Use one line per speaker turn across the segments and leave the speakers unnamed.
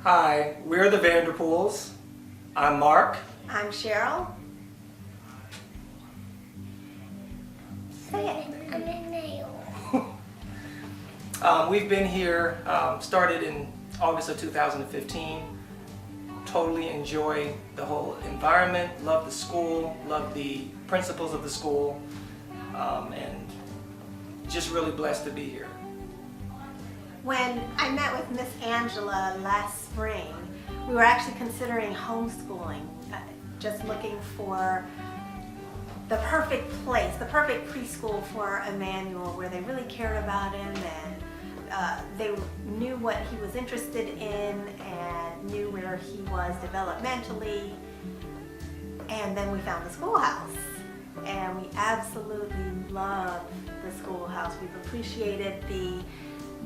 Hi, we're the Vanderpools. I'm Mark.
I'm Cheryl. Say it.
I'm a nail.
We've been here, started in August of 2015. Totally enjoy the whole environment, love the school, love the principals of the school, and just really blessed to be here.
When I met with Miss Angela last spring, we were actually considering homeschooling, just looking for the perfect place, the perfect preschool for Emmanuel, where they really cared about him and they knew what he was interested in and knew where he was developmentally. And then we found the Schoolhouse, and we absolutely love the Schoolhouse. We've appreciated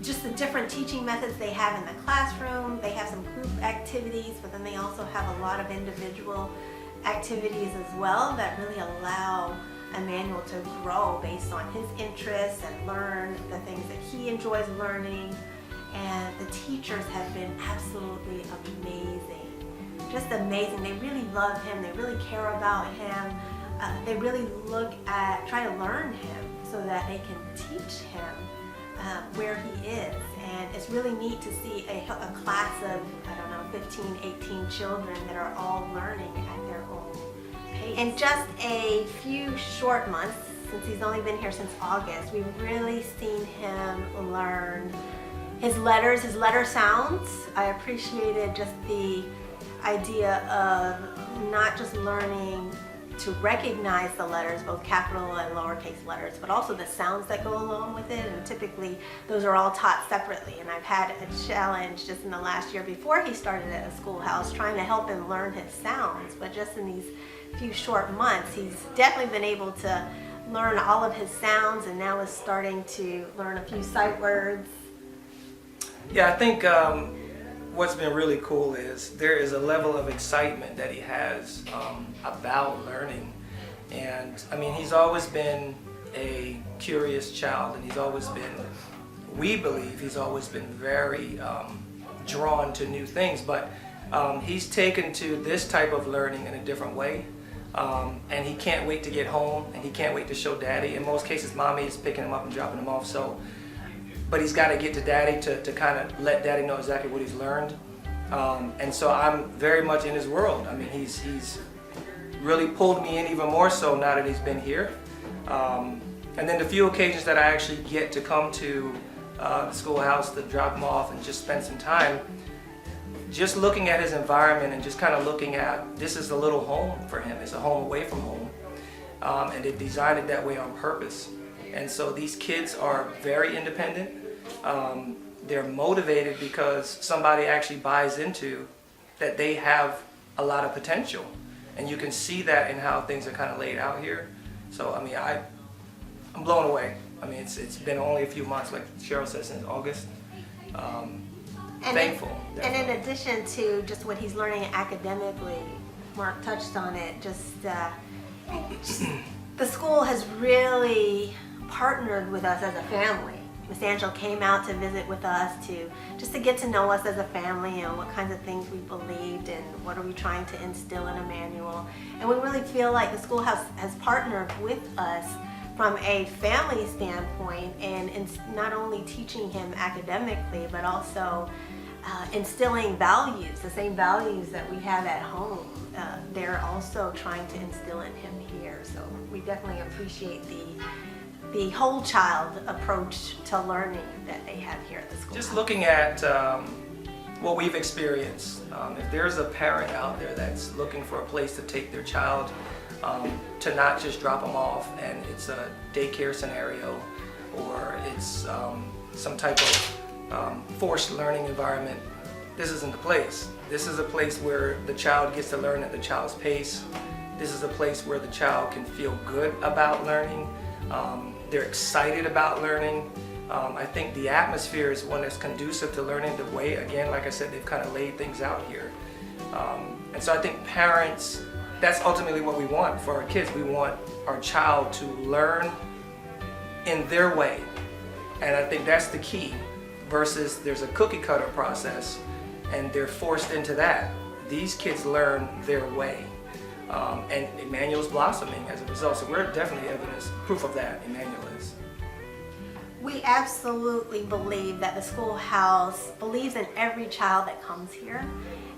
just the different teaching methods they have in the classroom. They have some group activities, but then they also have a lot of individual activities as well that really allow Emmanuel to grow based on his interests and learn the things that he enjoys learning. And the teachers have been absolutely amazing, just amazing. They really love him, they really care about him, they really try to learn him so that they can teach him where he is. And it's really neat to see a class of, 15, 18 children that are all learning at their own pace. In just a few short months, since he's only been here since August, we've really seen him learn his letters, his letter sounds. I appreciated just the idea of not just learning to recognize the letters, both capital and lowercase letters, but also the sounds that go along with it. And typically those are all taught separately. And I've had a challenge just in the last year before he started at a Schoolhouse trying to help him learn his sounds. But just in these few short months, he's definitely been able to learn all of his sounds and now is starting to learn a few sight words.
Yeah, I think what's been really cool is there is a level of excitement that he has about learning. And I mean, he's always been a curious child, and we believe he's always been very drawn to new things, but he's taken to this type of learning in a different way. And he can't wait to get home, and he can't wait to show daddy. In most cases, mommy is picking him up and dropping him off, but he's got to get to daddy to kind of let daddy know exactly what he's learned. And so I'm very much in his world. I mean, he's really pulled me in even more so now that he's been here. And then the few occasions that I actually get to come to the Schoolhouse to drop him off and just spend some time, just looking at his environment and just kind of looking at, this is a little home for him. It's a home away from home. And they designed it that way on purpose. And so these kids are very independent. They're motivated because somebody actually buys into that they have a lot of potential. And you can see that in how things are kind of laid out here. So, I mean, I'm blown away. I mean, it's been only a few months, like Cheryl said, since August. Thankful.
And in addition to just what he's learning academically, Mark touched on it, just the school has really partnered with us as a family. Miss Angela came out to visit with us just to get to know us as a family and what kinds of things we believed and what are we trying to instill in Emmanuel. And we really feel like the Schoolhouse has partnered with us from a family standpoint and not only teaching him academically, but also instilling values, the same values that we have at home. They're also trying to instill in him here. So we definitely appreciate the whole child approach to learning that they have here at the school.
Just looking at what we've experienced, if there's a parent out there that's looking for a place to take their child, to not just drop them off and it's a daycare scenario or it's some type of forced learning environment, this isn't the place. This is a place where the child gets to learn at the child's pace. This is a place where the child can feel good about learning. They're excited about learning. I think the atmosphere is one that's conducive to learning the way, again, like I said, they've kind of laid things out here. And so I think parents, that's ultimately what we want for our kids. We want our child to learn in their way. And I think that's the key versus there's a cookie cutter process and they're forced into that. These kids learn their way. And Emmanuel's blossoming as a result. So we're definitely evidence, proof of that, Emmanuel is.
We absolutely believe that the Schoolhouse believes in every child that comes here,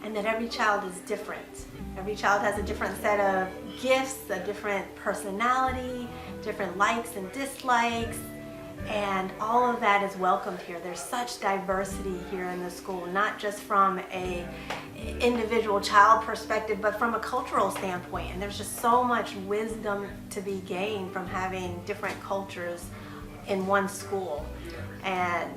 and that every child is different. Every child has a different set of gifts, a different personality, different likes and dislikes, and all of that is welcomed here. There's such diversity here in the school, not just from a individual child perspective, but from a cultural standpoint. And there's just so much wisdom to be gained from having different cultures in one school. And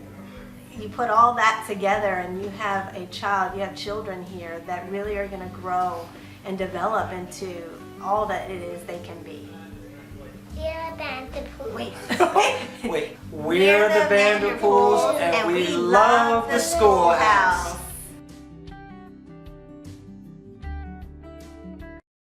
you put all that together and you have a child, you have children here that really are going to grow and develop into all that it is they can be.
We're Vanderpools.
Wait.
Wait, we're the Vanderpools and we love the Schoolhouse.